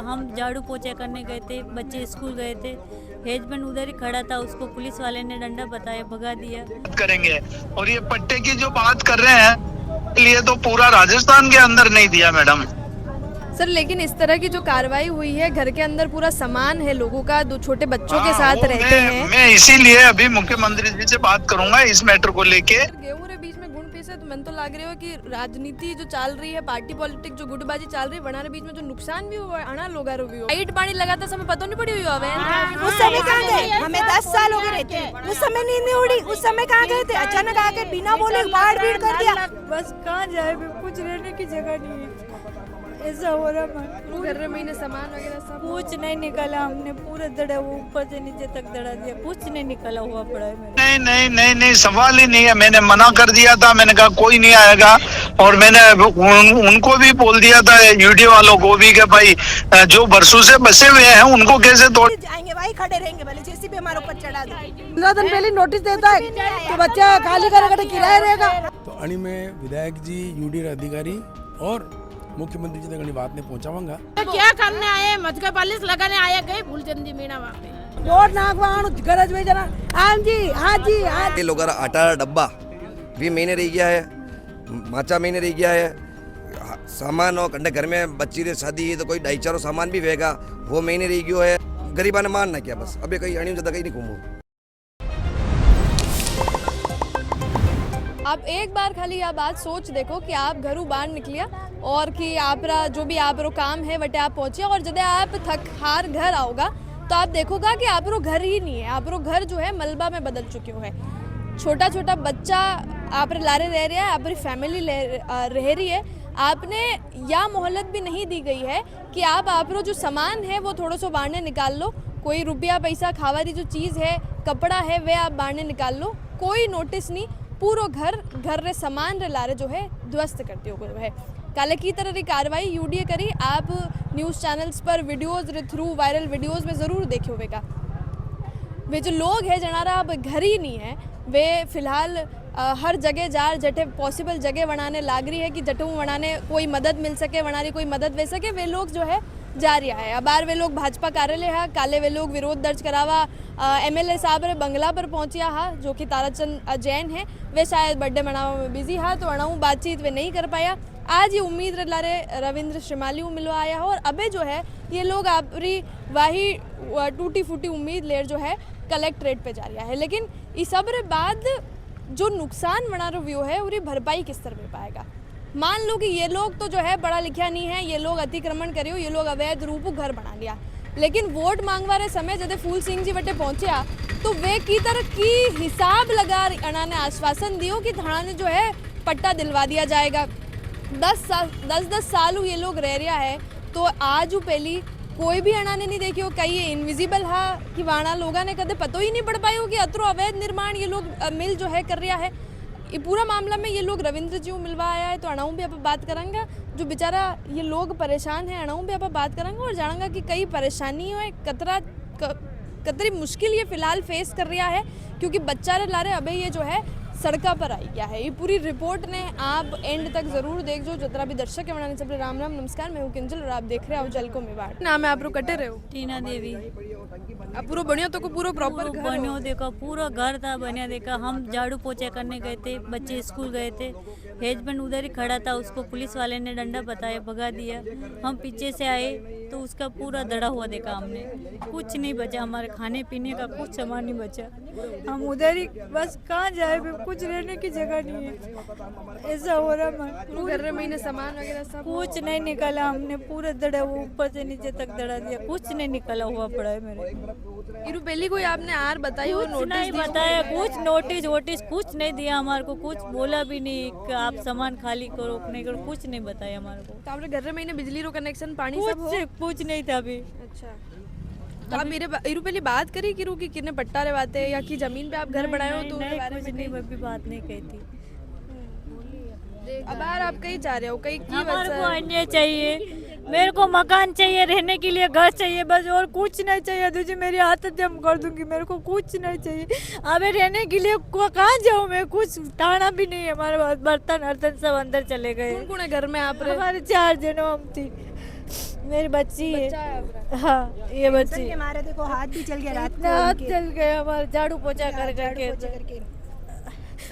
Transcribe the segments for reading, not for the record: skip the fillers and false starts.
हम झाड़ू पोछा करने गए थे, बच्चे स्कूल गए थे, हस्बैंड उधर ही खड़ा था, उसको पुलिस वाले ने डंडा बताया, भगा दिया। करेंगे और ये पट्टे की जो बात कर रहे हैं लिए तो पूरा राजस्थान के अंदर नहीं दिया मैडम। सर लेकिन इस तरह की जो कार्रवाई हुई है, घर के अंदर पूरा सामान है लोगों का, दो छोटे बच्चों के साथ रहते हैं। मैं इसीलिए अभी मुख्यमंत्री जी से बात करूंगा इस मैटर को लेके। गेहूं रे बीच में गुण पीसे तो मन तो लग रही हो कि राजनीति जो चल रही है, पार्टी पॉलिटिक्स जो गुटबाजी चल रही है, वनारे बीच में जो नुकसान भी हुआ अना लोगा रो भी हो। लाइट पानी लगाता समय पता नहीं पड़ी हुई हवे। उस समय कहाँ गए? हमें 10 साल हो गए रहते हैं। उस समय नींद नहीं उड़ी। उस समय कहाँ गए थे? अचानक आके बिना बोले बाढ़ भीड़ कर दिया। बस कहाँ जाए, कुछ रहने की जगह नहीं है, ऐसा हो रहा मन। घर में महीने सामान वगैरह सब कुछ नहीं निकाला हमने, पूरा दड़ा वो ऊपर से नीचे तक दड़ा दिया, कुछ नहीं निकाला हुआ पड़ा है मेरा। नहीं सवाल ही नहीं है। मैंने मना कर दिया था, मैंने कहा कोई नहीं आएगा और मैंने उनको भी बोल दिया था, यूडी वालों को भी, कि भाई जो बरसों से बसे हुए हैं उनको कैसे तोड़ जाएंगे भाई, खड़े रहेंगे भले जैसे भी हमारे ऊपर चढ़ा दो। 15 दिन पहले नोटिस देता है कि बच्चा खाली करेगा किराया रहेगा। तो अणी में विधायक जी, यूडी अधिकारी और मुख्यमंत्री जी तक बात ने पहुंचाऊंगा। क्या करने आए? मजका पालिश लगाने आए, गए फूलचंदी मीना वहाँ पे। वोट नागवाण गरज में जना। हाँ जी हाँ जी हाँ। ये लोग आटा डब्बा भी महीने रह गया है, माचा महीने रह गया है, सामान और कंडे घर में बच्ची रे शादी है तो कोई 2.5 सामान भी वेगा, वो महीने रह गयो है। गरीबा ने मानना क्या बस, अभी कहीं अणी ज्यादा कहीं नहीं घूमू। आप एक बार खाली यह बात सोच देखो कि आप घरों बाहर निकलिया और कि आप जो भी आप काम है वटे आप पहुंचे, और जब आप थक हार घर आओगा तो आप देखोगा कि आप घर ही नहीं है, आप घर जो है मलबा में बदल चुके हो है। छोटा छोटा बच्चा आप लारे रह रहा है, आप फैमिली रह रही है, आपने या मोहलत भी नहीं दी गई है कि आप जो सामान है वो थोड़ा सो बाहर निकाल लो, कोई रुपया पैसा खावारी जो चीज़ है, कपड़ा है, वे आप बाहर निकाल लो, कोई नोटिस नहीं। पूरा घर रे सामान रे लारे जो है ध्वस्त करते हो है। काले की तरह की कार्रवाई यूडीए करी, आप न्यूज़ चैनल्स पर वीडियोज़ रे थ्रू वायरल वीडियोज़ में ज़रूर देखे होगा। वे जो लोग हैं जनारा अब घर ही नहीं है, वे फिलहाल हर जगह जार जटे पॉसिबल जगह बनाने लाग रही है कि जटू बनाने कोई मदद मिल सके, बनारी कोई मदद ले सके, वे लोग जो है जा रहा है। अब बार वे लोग भाजपा कार्यालय है, काले वे लोग विरोध दर्ज करावा एमएलए साहब रे बंगला पर पहुंचिया हा, जो कि ताराचंद जैन है, वे शायद बर्थडे मनावा में बिजी हा, तो अणाऊ बातचीत वे नहीं कर पाया। आज ये उम्मीद लारे रविंद्र श्रीमाली मिलवा आया हो, और अबे जो है ये लोग आपरी वाही टूटी फूटी उम्मीद लेर जो है कलेक्ट्रेट पे जा रहा है। लेकिन इस सब रे बाद जो नुकसान बना व्यू है उरी भरपाई किस तरह में पाएगा। मान लो कि ये लोग तो जो है पढ़ा लिखा नहीं है, ये लोग अतिक्रमण करियो, ये लोग अवैध रूप घर बना लिया, लेकिन वोट मांगवा रहे समय जब फूल सिंह जी वटे पहुंचा तो वे की तरह की हिसाब लगा अना ने आश्वासन दियो कि थाना ने जो है पट्टा दिलवा दिया जाएगा। 10 साल ये लोग रह रहा है, तो आज पहली कोई भी अना ने नहीं देखियो, कहीं ये इनविजिबल हा कि वाणा लोगों ने कदे पतो ही नहीं पड़ पायो कि अतरो अवैध निर्माण ये लोग मिल जो है कर रहा है। ये पूरा मामला में ये लोग रविंद्र जी मिलवा आया है, तो अणाऊ भी आप बात करेंगे, जो बेचारा ये लोग परेशान है अणाऊ भी आप बात करेंगे और जानेंगे कि कई परेशानी है, कतरी मुश्किल ये फिलहाल फेस कर रहा है, क्योंकि बच्चा रे लारे अबे ये जो है सड़का पर आई गया है। ये पूरी रिपोर्ट ने आप एंड तक जरूर देख जो, जितना भी दर्शक है बनाने सब राम राम नमस्कार, मैं हूँ किंजल और आप देख रहे हो जल को मेवाड़। नाम है आप कटे रहे हो? टीना देवी। अब पूरा बनिया तो को पूरा प्रॉपर बनियो देखा, पूरा घर था बनिया देखा। हम झाड़ू पोछा करने गए थे, बच्चे स्कूल गए थे, हस्बैंड उधर ही खड़ा था, उसको पुलिस वाले ने डंडा बताया, भगा दिया। हम पीछे से आए तो उसका पूरा दड़ा हुआ देखा हमने, कुछ नहीं बचा, हमारे खाने पीने का कुछ सामान नहीं बचा, हम उधर ही बस कहाँ जाए, कुछ रहने की जगह नहीं है, ऐसा हो रहा मन। घर में महीने सामान वगैरह सब कुछ नहीं निकाला हमने, पूरा दड़ा वो ऊपर से नीचे तक दड़ा दिया, कुछ नहीं निकाला हुआ पड़ा है मेरे। इरु पहली कोई आपने आर बताई हो? नोटिस नहीं बताया, कुछ नोटिस वोटिस कुछ नहीं दिया हमारे को, कुछ बोला भी नहीं कि आप सामान खाली करो नहीं करो, कुछ नहीं बताया हमारे को। तो आपने घर में महीने बिजली रो कनेक्शन पानी सब कुछ नहीं था अभी। अच्छा, तो आप मेरे इरु पहले बात करी कि रू की कितने पट्टा रहवाते हैं या कि जमीन पे आप घर बनाए हो, तो नहीं, कुछ नहीं, भी बात नहीं कही थी। अब यार आप कहीं जा रहे हो, कहीं की हमारे को अन्य चाहिए, मेरे को मकान चाहिए, रहने के लिए घर चाहिए बस, और कुछ नहीं चाहिए। तुझे मेरी हाथ जम कर दूंगी, मेरे को कुछ नहीं चाहिए। अबे रहने के लिए कहाँ जाऊँ मैं, कुछ ताना भी नहीं है हमारे पास, बर्तन हर्तन सब अंदर चले गए। कौन कौन है घर में आप? हमारे 4 जन हम थी। मेरी बच्ची बच्चा है है। आपका? हाँ, ये बच्ची के मारे देखो हाथ भी चल गया रात को हाथ उनके। चल गया हमारा, झाड़ू पोछा कर करके। पोछे करके।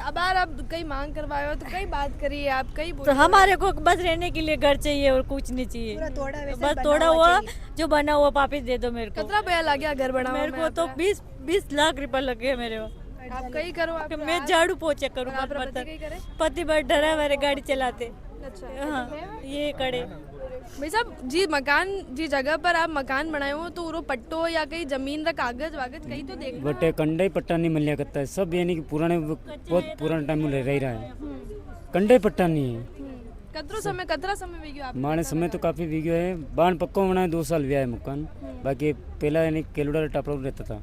अब यार आप कई मांग करवाए हो तो कई बात करिए आप, कई तो बोलिए। हमारे को बस रहने के लिए घर चाहिए और कुछ नहीं चाहिए। पूरा तोड़ा वैसा बस बना तोड़ा हुआ हुआ चाहिए। जो बना हुआ वापिस दे दो मेरे को। कितना पैसा लग गया घर बनाने मेरे में को तो आपका? 20 लाख रुपए लगे मेरे को। आप कई करो आप, मैं झाड़ू पोछे करूँ, और आपका पति कई करे? पति बड़ा डरा है मेरे, गाड़ी चलाते। अच्छा हाँ, ये कड़े। भाई साहब जी मकान जी जगह पर आप मकान बनाए हो तो वो पट्टो या कहीं जमीन का कागज वागज कहीं तो देख बटे कंडे पट्टा नहीं मिल करता है सब, यानी कि पुराने बहुत पुराना टाइम में रह रहा है। कंडे पट्टा नहीं है। कतरा समय भी गयो आप? माने समय तो काफी वीडियो है। बाण पक्का बना है, 2 साल हुआ है मकान। बाकी पहला यानी केलुड़ा टापड़ा रहता था,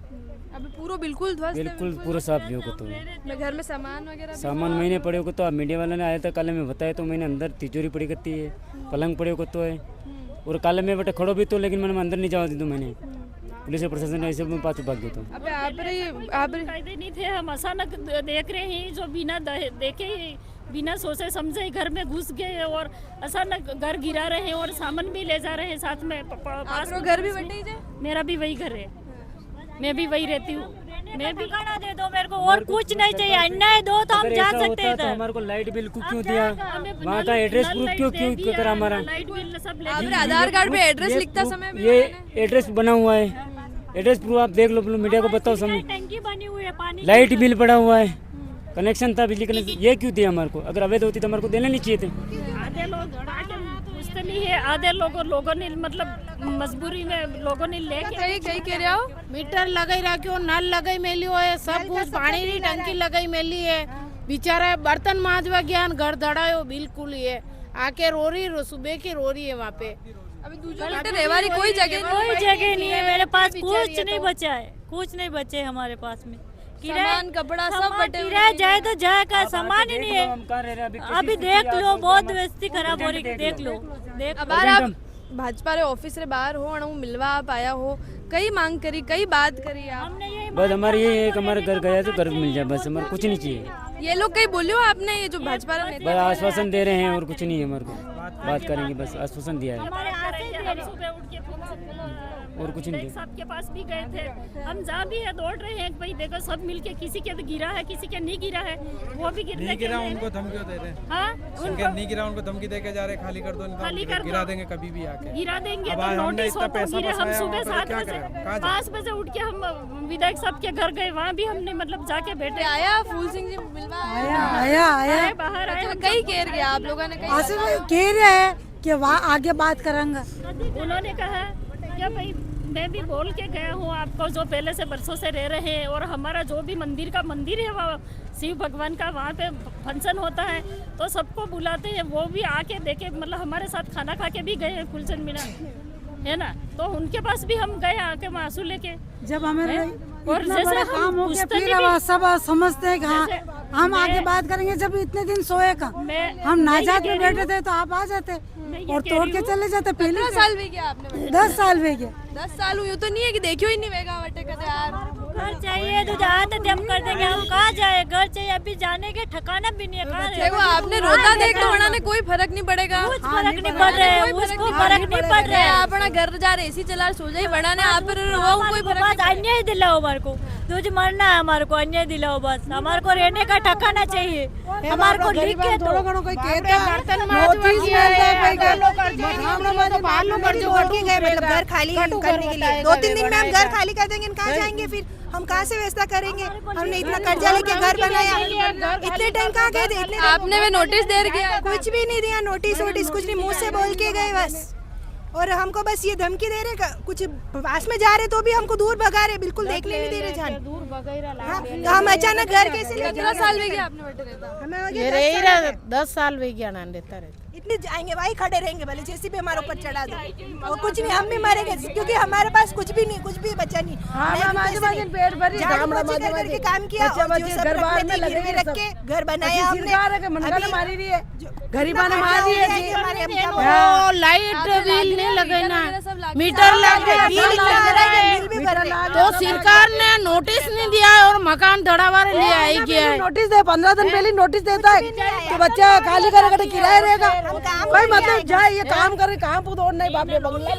अभी पूरा बिल्कुल ध्वस्त है, बिल्कुल पूरा साफ भी होगा। तो मैं घर में सामान वगैरह भी- सामान मैंने पड़े होगा तो मीडिया वाला ने आया था कल में बताया, तो मैंने अंदर तिजोरी पड़ी करती है, पलंग पड़े होगा तो है। और काले में बटे खड़ो भी तो, लेकिन मैंने अंदर नहीं जावा दी तो मैंने पुलिस प्रशासन ऐसे में पास भाग गया। तो अबे आप कायदे नहीं थे, हम अचानक देख रहे हैं जो बिना देखे ही, बिना सोचे समझे ही घर में घुस गए और अचानक घर गिरा रहे हैं और सामान भी ले जा रहे हैं साथ में। पास आपको घर भी बटे ही मेरा भी वही घर है, मैं भी वही रहती हूँ। मैं भी खाना दे दो मेरे को, और कुछ नहीं चाहिए। अन्याय दो तो हम अगर जा ऐसा सकते होता हैं तो इधर। हमारे को लाइट बिल क्यों दिया, वहाँ का एड्रेस प्रूफ क्यों करा हमारा। लाइट बिल सब ले आपने आधार कार्ड पे एड्रेस लिखता समय भी ये एड्रेस बना हुआ है, एड्रेस प्रूफ आप देख लो, मीडिया को बताओ समय। टंकी बनी हुई है पानी। लाइट बिल पड़ा हुआ है, कनेक्शन था बिजली कनेक्शन, ये क्यों दिया हमारे को? अगर अवैध होती तो हमारे को देने नहीं चाहिए थे। आधे लोग पूछते नहीं है, आधे लोगों ने मतलब मजबूरी में लोगों ने लेके कहीं कह रहे हो मीटर लगाई रखो, नल लगाई मेलियो है, सब कुछ पानी री टंकी लगाई मेली है। बेचारा बर्तन मांजवा ज्ञान घर धड़ायो बिल्कुल ही है। आके रो रही, सुबह की रो रही है वहाँ पे। अभी दूसरे बेटे रेवारी कोई जगह कोई जगह नहीं है मेरे पास, कुछ नहीं बचा है, कुछ नहीं बचे हमारे पास में। सामान कपड़ा सब बटे हुए किराया जाए तो जाए का सामान ही नहीं है। हम कहाँ रह रहे हैं अभी? अभी देख लो, बहुत व्यवस्था खराब हो रही, देख लो। देख अब आप भाजपा रे ऑफिस रे बाहर हो और मिलवा आप आया हो, कई मांग करी, कई बात करी आप। हमने यही बस हमारे ये है कि हमारे घर गया तो घर मिल जाए, बस हमारे कुछ नहीं चाहिए। ये लोग कहीं बोलियो आपने, ये जो भाजपा रे बस नेता आश्वासन दे रहे हैं और कुछ नहीं है हमारे को। बात करेंगे बस, आश्वासन दिया है हमारे आते थे, हम सुबह उठ के और कुछ नहीं। साहब के पास भी गए थे, हम जहाँ भी है दौड़ रहे हैं भाई देखो सब मिलके, किसी के गिरा है किसी के नहीं गिरा है, वो भी गिरने के लिए उनको धमकी दे रहे हैं। हाँ, उनको नहीं गिरा, उनको धमकी देके जा रहे हैं, खाली कर दो, खाली कर दो। गिरा देंगे कभी भी आके। गिरा देंगे अब तो हमने नोटिस इतना हो तो पैसा गिरे। हम फंसाया सुबह वहाँ पर, 7 क्या बजे करें? कहाँ जाएं? 5 बजे उठ के हम विधायक साहब के घर गए, वहाँ भी हमने मतलब जाके बैठे आया फूल सिंह जी मिलवा आया आया आया आए, बाहर आए। कई घेर गया आप लोगों ने, कई आसिफ कह रहे हैं कि वहाँ आगे बात करेंगे। उन्होंने कहा क्या भाई, मैं भी बोल के गया हूँ आपको, जो पहले से बरसों से रह रहे हैं और हमारा जो भी मंदिर है वहाँ शिव भगवान का, वहाँ पे फंक्शन होता है तो सबको बुलाते हैं, वो भी आके देखे, मतलब हमारे साथ खाना खा के भी गए हैं फुलचंद मीणा, है ना। तो उनके पास भी हम गए आके मासू लेके। जब हमें और इतना जैसे बड़ा हम काम हो गया पूछते फिर भी- अब सब समझते हैं कि हाँ जैसे हम आगे मैं- बात करेंगे। जब इतने दिन सोए का मैं- हम मैं नाजात ये में कह रही बैठे थे तो आप आ जाते मैं ये और कह तोड़ रही के हूँ। चले जाते। पहले 15 साल भी गया आपने, 10 साल हो गए। 10 साल हुई तो नहीं है कि देखियो ही नहीं वेगा वटे कदे यार। घर चाहिए तो जहाँ तक हम कर देंगे, हम कहाँ जाए, घर चाहिए, अभी जाने के ठिकाना भी नहीं है। कहाँ देखो आपने रोता देख तो उन्होंने कोई फर्क नहीं पड़ेगा, कुछ फर्क नहीं पड़ रहा है, उसको फर्क नहीं पड़ रहा है। अपना घर जा रहे एसी चला सो जाए बड़ा ने आप पर वो कोई फर्क बस अन्याय दिलाओ हमारे को, जो मरना है हमारे को अन्याय दिलाओ, बस हमारे को रहने का ठिकाना चाहिए, हमारे को लिख के दो। थोड़ा घणो कोई कहता बर्तन नोटिस मिलता है, कोई मतलब घर खाली करने के लिए 2-3 दिन में हम घर खाली कर देंगे, कहाँ जाएंगे फिर? हम कहाँ से व्यवस्था करेंगे? हमने इतना कर्जा लेके घर बनाया, इतने टाइम कहाँ गए थे? आपने भी नोटिस दे दिया? कुछ भी नहीं दिया, नोटिस वोटिस कुछ नहीं, मुंह से बोल के गए बस। और हमको बस ये धमकी दे रहे, कुछ पास में जा रहे तो भी हमको दूर भगा रहे, बिल्कुल देखने नहीं दे रहे जान। दूर बगैरा हाँ, तो हम अचानक घर कैसे ले कितना साल भी गया आपने बैठे रहता? हमें हो ये गया रही 10 साल। रहा 10 साल भी गया ना रहता रहता। इतने जाएंगे वही खड़े रहेंगे, भले जैसे भी हमारे ऊपर चढ़ा दो और कुछ नहीं, हम भी मरेंगे क्योंकि हमारे पास कुछ भी नहीं, कुछ भी बचा नहीं। पेट भरी करके काम किया और जो सब घर-बार में रखने थे, गिरवी रख के घर बनाया हमने। हमने मारी रही है, गरीबा ने मारी है। हमारे वो लाइट बिल नहीं लगे ना, मीटर लगे, बिल भी भर रहे। तो सरकार ने नोटिस नहीं दिया और मकान धड़ावारे ले आई गया है। नोटिस दे, 15 दिन पहले नोटिस देता है कि बच्चा खाली करेगा तो किराया रहेगा। हम काम कोई करके मतलब आए। जाए ये काम करे काम को तो नहीं बाप रे बंगला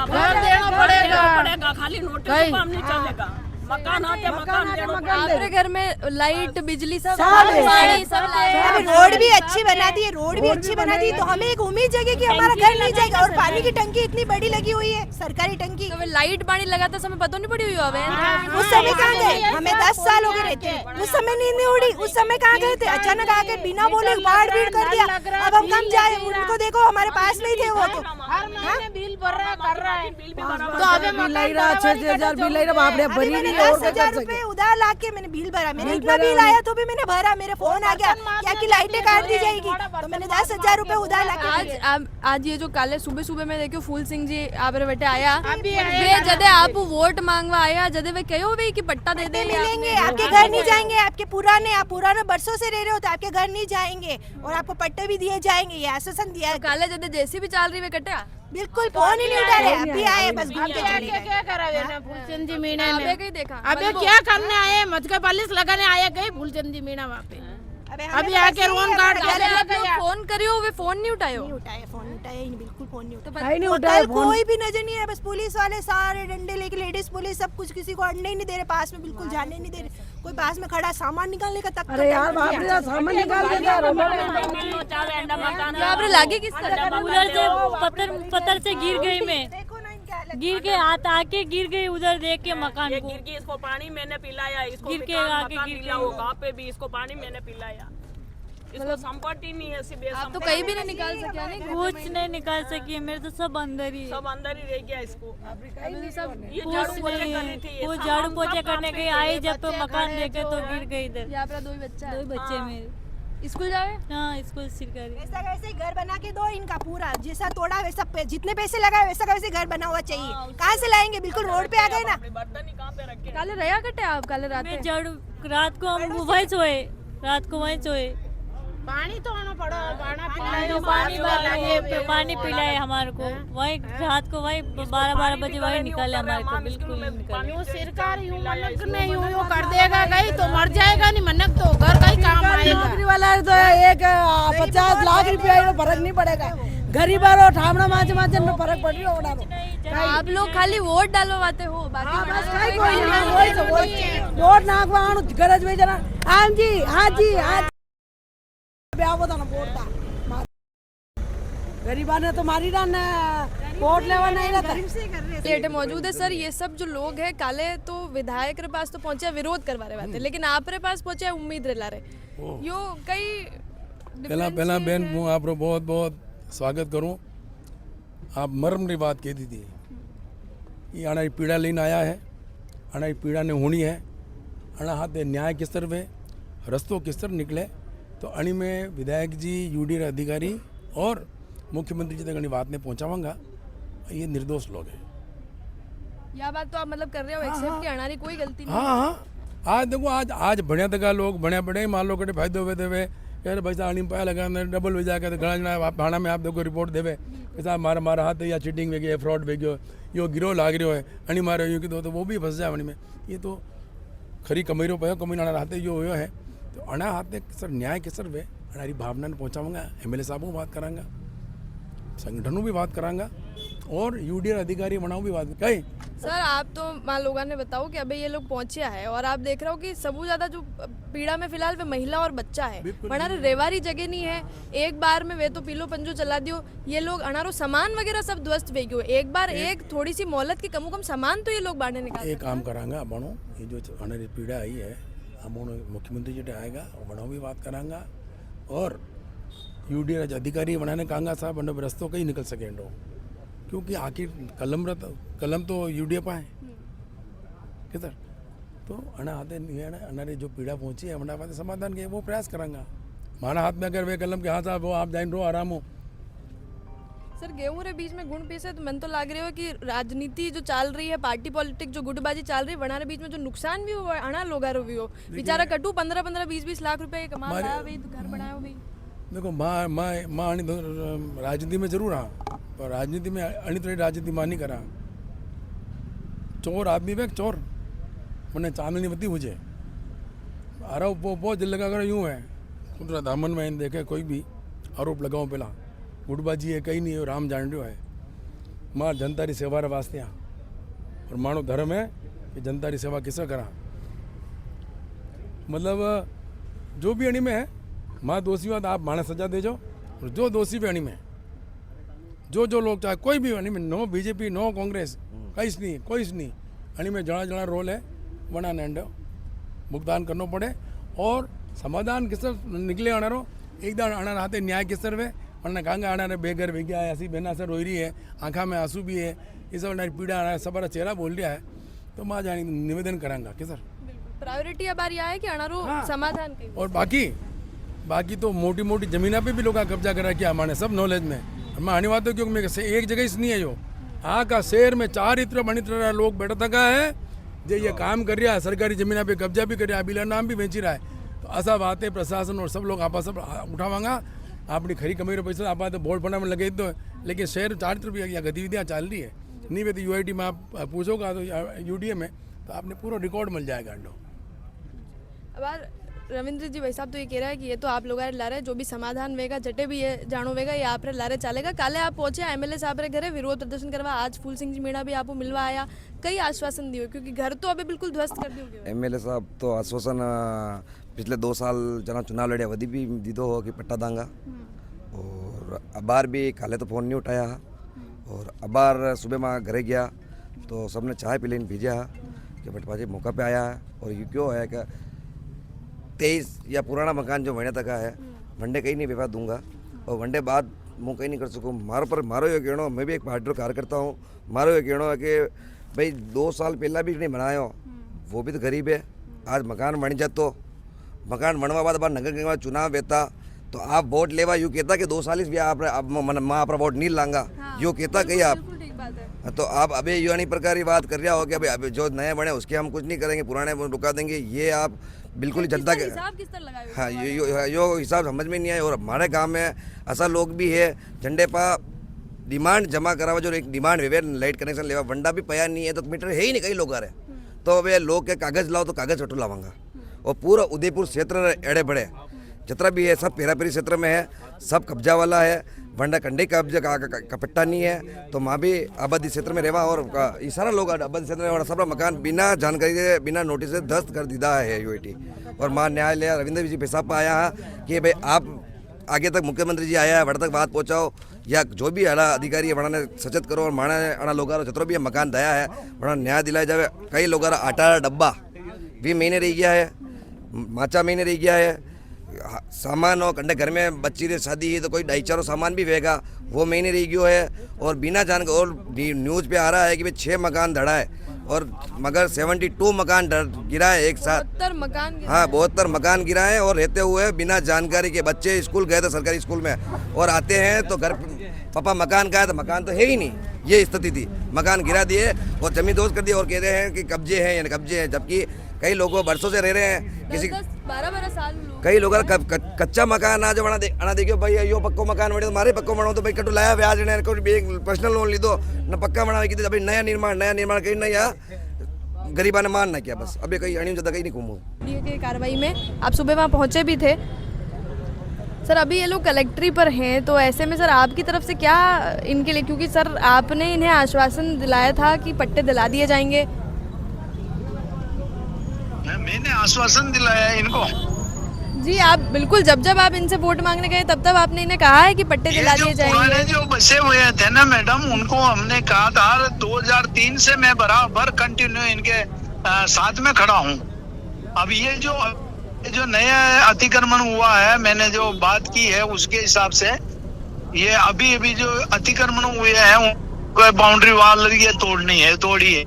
घर देना पड़ेगा खाली नोटिस कहीं काम नहीं चलेगा मकान आके मकान देना आपके घर में लाइट बिजली सब सब है। पानी सब अभी रोड भी अच्छी बना दी है, रोड भी अच्छी बना दी, तो हमें एक उम्मीद जगी कि हमारा घर नहीं जाएगा। और पानी की टंकी इतनी बड़ी लगी हुई है, सरकारी टंकी। तो लाइट पानी लगाते समय पता नहीं पड़ी हुई हमें उस समय कहाँ गए? हमें 10 साल हो गए रहते हैं। उस समय नींद नहीं उड़ी, उस समय कहाँ गए थे? अचानक आके बिना बोले बाढ़ भीड़ कर दिया। अब हम कम जाए? उनको देखो हमारे पास में ही थे वो तो। हर महीने बिल भर रहा है कर रहा है तो अबे बिल आई रहा 6,000 बिल आई रहा बाप रे अभी भरी मैंने नहीं और क्या 10,000 कर रुपए सके। उधार ला के मैंने बिल भरा। मैंने इतना बिल आया तो भी मैंने भरा। मेरे फोन आ गया क्या कि लाइटें काट दी जाएगी, तो मैंने 10,000 रुपए उधार ला के आज ये जो काले सुबह सुबह में देखो फूल सिंह जी आप रे बेटे आया अभी वे जदे आप वोट मांगवा आया जदे वे कहो वे कि पट्टा दे दे मिलेंगे। आपके घर नहीं जाएंगे, आपके पुराने आप पुराने बरसों से रह रहे हो तो आपके घर नहीं जाएंगे और आपको पट्टे भी दिए जाएंगे। ये आश्वासन दिया है। काले जदे जैसी भी चल रही वे कटे बिल्कुल फोन ही नहीं उठा रहे। अभी आए बस घूम के चले गए। क्या करा ना फूलचंद जी मीणा अबे ने कहीं देखा अबे क्या करने आए मटका पालिश लगाने आए गए फूलचंद जी मीणा वहाँ पे अभी आके रोन काट काले आप लोग फोन करियो वे फोन नहीं उठायो नहीं उठाए, फोन उठाया ही नहीं, बिल्कुल फोन नहीं उठाया। है नहीं और उठाया कल फोन। कोई भी नजर नहीं आया। बस पुलिस वाले सारे डंडे लेके लेडीज पुलिस सब कुछ किसी को अड़ने ही नहीं दे रहे, पास में बिल्कुल जाने नहीं दे रहे। कोई पास में खड़ा सामान निकालने का तक अरे यार बाप रे सामान निकाल के जा आप रे लागे किस तरह उधर से पत्थर से गिर गई मैं, देखो ना इनका हालत। गिर के हाथ आके गिर गई उधर देख के मकान को। गिर के इसको पानी मैंने पिलाया, इसको गिर के मकान आके गिर मिला के। वो गाँव पे भी इसको पानी मैंने पिलाया। इसको संपत्ति नहीं है सिर्फ आप तो कहीं भी नहीं निकाल सके नहीं कुछ नहीं निकाल सकी, मेरे तो सब अंदर ही है। सब अंदर ही रह गया इसको। ये कुछ झाड़ू पोछे नहीं कर रही है, थी, ये वो सामान झाड़ू सब पोछे काम करने पे गई गए, आई जब तो बच्चे मकान हैं देखे तो जो गिर गई इधर। यहाँ पर दो ही बच्चा दो है बच्चे मेरे। स्कूल जावे हाँ स्कूल सरकारी। वैसा वैसे घर बना के दो इनका पूरा, जैसा तोड़ा वैसा जितने पैसे लगाए वैसा का वैसे घर बना हुआ चाहिए। कहाँ से लाएंगे? बिल्कुल रोड पे आ गए ना। बर्तन ही कहाँ पे रखे। काले रया कटे आप काले रात मैं झाड़ू रात को हम वहीं सोए, रात को वहीं सोए। पानी तो आना पड़ा पानी पिलाए हमारे को वहीं रात को वहीं 12 बजे वहीं निकाले हमारे को, बिल्कुल नहीं निकाले। यूँ सरकार यूँ मनक ने यूँ कर देगा गई तो मर जाएगा नहीं मनक तो घर का ही काम आएगा। नौकरी वाला है तो एक 50 लाख रुपया में फर्क नहीं पड़ेगा। गरीब और ठामना माचे माचे में फर्क पड़ रहा होगा। आप लोग खाली वोट डालवाते हो बाकी वोट नाखवा गरज में जना हाँ जी हाँ जी हाँ गरीबा ने तो मारी डालना वोट लेवा नहीं रहता। लेटे मौजूद है सर। ये सब जो लोग हैं काले तो विधायक के पास तो पहुंचे विरोध करवा रहे बातें, लेकिन आप रे पास पहुंचे उम्मीद ला रहे यो कई पहला पहला बहन હું આપણો बहुत बहुत स्वागत करूं। आप मर्म की बात कही थी ये आना पीड़ा लेने आया है, आना पीड़ा ने होनी है, आना हाथ न्याय किस तरफ है, रस्तों किस तरफ निकले। तो अणी में विधायक जी यूडी अधिकारी और मुख्यमंत्री जी तक अणी बात ने पहुंचावांगा। ये निर्दोष लोग हैं। यह बात तो आप मतलब कर रहे हो एक्सेप्ट कि हमारी कोई गलती नहीं। हाँ हाँ आज देखो आज बढ़िया तक लोग बढ़िया बढ़िया मान लो कटे फायदो हुए देवे यार पैसा अणी पाया लगा डबल भेजा के घना जना भाड़ा में आप देखो रिपोर्ट देवे पैसा मारा मारा हाथ या चीटिंग वे गई फ्रॉड वे गयो यो गिरो लाग रहा है अणी मारे यूँ की तो वो भी फंस जाए अणी में। ये तो खरी कमैरो पयो कमी हाथे जो हुयो है तो अणा हाथ सर न्याय के सर वे अणारी भावना ने पहुँचाऊंगा। एमएलए साहबों बात करांगा, संगठनों भी बात करांगा और यूडीआर अधिकारी बनाओ भी बात कहीं। सर आप तो मान लोगों ने बताओ कि अबे ये लोग पहुंचे है और आप देख रहे हो कि सबसे ज्यादा जो पीड़ा में फिलहाल वे महिला और बच्चा है। हमारे रेवारी जगह नहीं है, एक बार में वे तो पीलो पंजो चला दियो। ये लोग अनारो सामान वगैरह सब ध्वस्त वे गयो। एक बार एक थोड़ी सी मोहलत की कम सामान तो ये लोग बाहर निकाल। एक काम करांगा बनो ये जो हमारी पीड़ा आई है हम मुख्यमंत्री जी आएगा बनो भी बात करांगा और यूडीआर अधिकारी बनाने कहांगा साहब रस्तों कहीं निकल सके क्योंकि आखिर कलम तो यूडीएफ है किधर तो अना हाथे अनारे जो पीड़ा पहुंची है हमारे पास समाधान के वो प्रयास करांगा। माना हाथ में अगर वे कलम के हाँ साहब वो आप जाइन रो आराम हो। सर गेहूं रे बीच में गुण पीसे तो मन तो लग रही हो कि राजनीति जो चल रही है पार्टी पॉलिटिक्स जो गुटबाजी चल रही है वनारे बीच में जो नुकसान भी हुआ अना लोगा रो भी हो बेचारा कटू 15-20 लाख रुपए कमा रहा भाई घर बनाया भाई। देखो माँ राजनीति में जरूर हाँ पर राजनीति में अणी तरह राजनीति मां नहीं करा। चोर आदमी वे चोर मैंने चांदनी बत्ती हुजे अरे वो बहुत दिल लगा कर यूँ है कुदरत दामन में देखे कोई भी आरोप लगाऊं पहला गुटबाजी है कहीं नहीं है राम जान रहा है मां जनता री सेवा रे वास्ते और मानो धर्म है कि जनता री सेवा किसे करा मतलब जो भी अणी में है मां दोषी हुआ तो आप माने सजा दे जाओ और जो दोषी भी अणी में जो लोग चाहे कोई भी अणी में नो बीजेपी नो कांग्रेस कहीं नहीं कोई नहीं अणी में जड़ा जड़ा रोल है वना ने भुगतान करना पड़े और समाधान किसर निकले अणारो एकदम अणार हाथे न्याय किसर वे वरना कांगा अणारे बेघर वे गया है ऐसी बेना से रोई रही है आँखा में आंसू भी है ये सब अणारी पीड़ा अणार सब चेहरा बोल रहा है तो माँ जानी निवेदन करांगा किसर प्रायोरिटी अब आ है कि अणारो समाधान की और बाकी तो मोटी मोटी जमीना पे भी लोग कब्जा कर रखा हमारे सब नॉलेज में मैं आने बात क्योंकि मैं एक जगह इस नहीं है जो आ का शहर में 4 इतना बनी तरह लोग बैठा थका है जो ये काम कर रहा है सरकारी जमीना पे कब्जा भी कर रहा है बिला नाम भी बेची रहा है तो ऐसा बात है प्रशासन और सब लोग आप सब उठावांगा अपनी खरी कमाई रो पैसा आप तो वोट पड़ने में लगे तो लेकिन शहर 4 तरफ गतिविधियाँ चल रही है नहीं वे तो यूआईटी में आप पूछोगा तो यूडीए में तो आपने पूरा रिकॉर्ड मिल जाएगा अंडो। अब रविंद्र जी भाई साहब तो ये कह रहा है कि ये तो आप लोग ला रहे जो भी समाधान वेगा जटे भी ये जानो वेगा ये आप लारे चलेगा काले आप पहुंचे एमएलए साहब रे घरे विरोध प्रदर्शन करवा आज फूल सिंह जी मीणा भी आपको मिलवा आया कई आश्वासन दियो क्योंकि घर तो अभी बिल्कुल ध्वस्त कर दियो एमएलए साहब तो आश्वासन पिछले 2 साल जना चुनाव लड़िया वधी भी दीदो हो कि पट्टा दांगा और अबार भी काले तो फ़ोन नहीं उठाया और अबार सुबह मैं घरे गया तो सबने चाय पी लेने भेजा कि बटवाजी मौका पे आया है और ये क्यों है कि 23 या पुराना मकान जो महीने तक है वनडे कहीं नहीं विवाद दूंगा और वनडे बाद मैं कहीं नहीं कर सकूँ मारो ये कहना मैं भी एक पार्टी कार्यकर्ता हूँ मारो ये कहना है कि भाई 2 साल पहला भी नहीं बनाया वो भी तो गरीब है आज मकान बन जातो मकान बनवा बाद नगर निगम चुनाव बेता तो आप वोट लेवा यूँ कहता कि 2 साल इस माँ अपना वोट नहीं लांगा यूँ कहता कहीं आप तो आप अभी यूनी प्रकार की बात कर रहा हो कि अभी जो नए बने उसके हम कुछ नहीं करेंगे पुराने रुका देंगे ये आप बिल्कुल ही जनता के हाँ यो हिसाब समझ में नहीं आए और हमारे गांव में ऐसा लोग भी है झंडे पा डिमांड जमा करावा जो एक डिमांड वे लाइट कनेक्शन लेवा वंडा भी पया नहीं है तो मीटर है ही नहीं कई लोग आ रहे तो वे लोग के कागज लाओ तो कागज हटू लावांगा और पूरा उदयपुर क्षेत्र एड़े बड़े जितना भी है सब पेरापेरी क्षेत्र में है सब कब्जा वाला है वंडा कंडे कब्जा का पट्टा नहीं है तो माँ भी आबादी क्षेत्र में रहवा और ये सारा लोग आबादी क्षेत्र में सब मकान बिना जानकारी के बिना नोटिस से ध्वस्त कर दीदा है यूआईटी और माँ न्यायालय रविंद्र जी पेशाब पर आया है कि भाई आप आगे तक मुख्यमंत्री जी आया है वहाँ तक बात पहुँचाओ या जो भी अड़ा अधिकारी है वहाँ ने सचेत करो और माना अड़ा लोग जितना भी मकान दया है वहाँ न्याय दिलाया जाए कई लोग 18 डब्बा 20 महीने रह गया है माचा महीने रह गया है सामान और कंडे घर में बच्ची रे शादी है तो कोई 2.5 सामान भी वेगा वो महीने रह गयो है और बिना जानकारी और न्यूज़ पे आ रहा है कि भाई 6 मकान धड़ा है और मगर 72 मकान गिरा है एक साथ 72 मकान हाँ 72 मकान गिरा है और रहते हुए बिना जानकारी के बच्चे स्कूल गए थे सरकारी स्कूल में और आते हैं तो घर पापा मकान का है तो मकान तो है ही नहीं ये स्थिति थी मकान गिरा दिए और जमीन दोस्त कर दिए और कह रहे हैं कि कब्जे हैं यानी कब्जे हैं जबकि कई लोग बरसों से रह रहे हैं किसी 12 साल कई लोग कच्चा मकान आज अना देखियो भाई यो पक्को मकान बने तो मारे पक्को बनाओ तो भाई कटू लाया ब्याज ने पर्सनल लोन ली दो न पक्का बना की अभी नया निर्माण कहीं नहीं या गरीबा ने मान ना किया बस अभी कहीं अणी ज्यादा कहीं नहीं घूमू की कार्रवाई में आप सुबह वहाँ पहुँचे भी थे सर अभी ये लोग कलेक्ट्री पर हैं तो ऐसे में सर आपकी तरफ से क्या इनके लिए क्योंकि सर आपने इन्हें आश्वासन दिलाया था कि पट्टे दिला दिए जाएंगे मैंने आश्वासन दिलाया है इनको जी आप बिल्कुल जब आप इनसे वोट मांगने गए तब आपने इन्हें कहा है कि पट्टे दिला दिए जाएंगे जो बसे हुए थे ना मैडम उनको हमने कहा था 2003 से मैं बराबर कंटिन्यू इनके साथ में खड़ा हूँ अब ये जो नया अतिक्रमण हुआ है मैंने जो बात की है उसके हिसाब से ये अभी जो अतिक्रमण हुए हैं बाउंड्री वाल ये तोड़ी है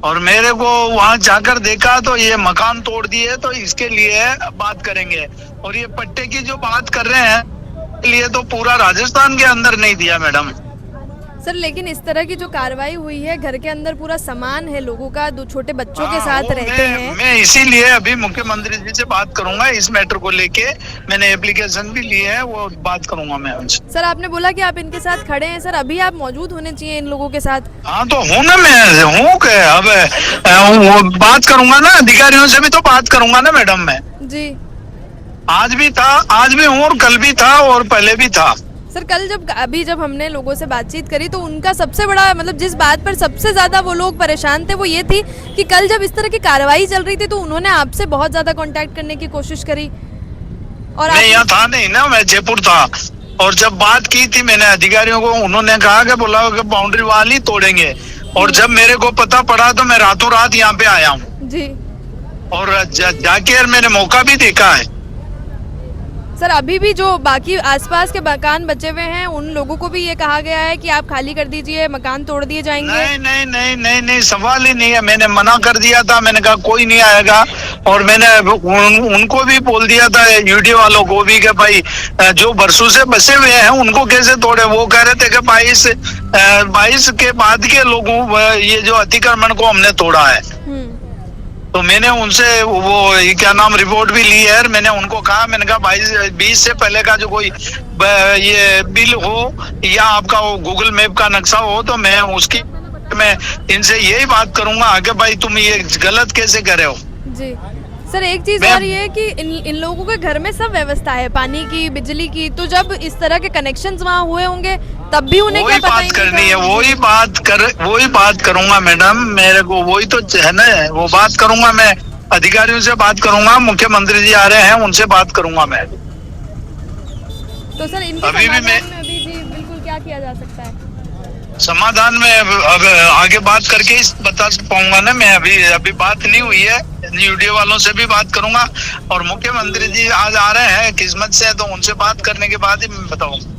और मेरे को वहां जाकर देखा तो ये मकान तोड़ दिए तो इसके लिए बात करेंगे और ये पट्टे की जो बात कर रहे हैं लिए तो पूरा राजस्थान के अंदर नहीं दिया मैडम सर लेकिन इस तरह की जो कार्रवाई हुई है घर के अंदर पूरा सामान है लोगों का 2 छोटे बच्चों के साथ रहते हैं मैं इसीलिए अभी मुख्यमंत्री जी से बात करूंगा इस मैटर को लेके मैंने एप्लीकेशन भी ली है वो बात करूंगा मैं उनसे सर आपने बोला कि आप इनके साथ खड़े हैं सर अभी आप मौजूद होने चाहिए इन लोगों के साथ हाँ तो हूँ ना मैं अब बात करूंगा ना अधिकारियों से भी तो बात करूंगा ना मैडम मैं जी आज भी था, आज भी हूँ और कल भी था और पहले भी था। सर कल जब हमने लोगों से बातचीत करी तो उनका सबसे बड़ा मतलब जिस बात पर सबसे ज्यादा वो लोग परेशान थे वो ये थी कि कल जब इस तरह की कार्रवाई चल रही थी तो उन्होंने आपसे बहुत ज्यादा कांटेक्ट करने की कोशिश करी और मैं यहाँ था नहीं ना, मैं जयपुर था। और जब बात की थी मैंने अधिकारियों को, उन्होंने कहा कि बोला कि बाउंड्री वाल ही तोड़ेंगे। और जब मेरे को पता पड़ा तो मैं रातों रात यहाँ पे आया हूँ जी। और जाके मैंने मौका भी देखा है। सर अभी भी जो बाकी आसपास के मकान बचे हुए हैं उन लोगों को भी ये कहा गया है कि आप खाली कर दीजिए, मकान तोड़ दिए जाएंगे। नहीं नहीं नहीं नहीं नहीं, सवाल ही नहीं है। मैंने मना कर दिया था, मैंने कहा कोई नहीं आएगा। और मैंने उनको भी बोल दिया था, यूडी वालों को भी, कि भाई जो बरसों से बसे हुए हैं उनको कैसे तोड़े। वो कह रहे थे कि 22 के बाद के लोगों ये जो अतिक्रमण को हमने तोड़ा है। तो मैंने उनसे वो क्या नाम रिपोर्ट भी ली है। मैंने उनको कहा, मैंने कहा 20 से पहले का जो कोई ये बिल हो या आपका वो गूगल मैप का नक्शा हो तो मैं इनसे यही बात करूंगा कि भाई तुम ये गलत कैसे कर रहे हो। जी सर एक चीज और ये है कि इन लोगों के घर में सब व्यवस्था है, पानी की, बिजली की, तो जब इस तरह के कनेक्शंस वहाँ हुए होंगे तब भी उन्हें क्या पता बात करनी है, वही बात करूंगा मैडम। मेरे को वही तो है ना, वो बात करूंगा मैं। अधिकारियों से बात करूंगा, मुख्यमंत्री जी आ रहे हैं उनसे बात करूंगा मैं। तो सर इनके अभी भी मैं अभी जी बिल्कुल क्या किया जा सकता है समाधान में अब आगे बात करके बता पाऊंगा ना मैं। अभी बात नहीं हुई है, यूडीओ वालों से भी बात करूंगा और मुख्यमंत्री जी आज आ रहे हैं किस्मत से, तो उनसे बात करने के बाद ही मैं बताऊंगा।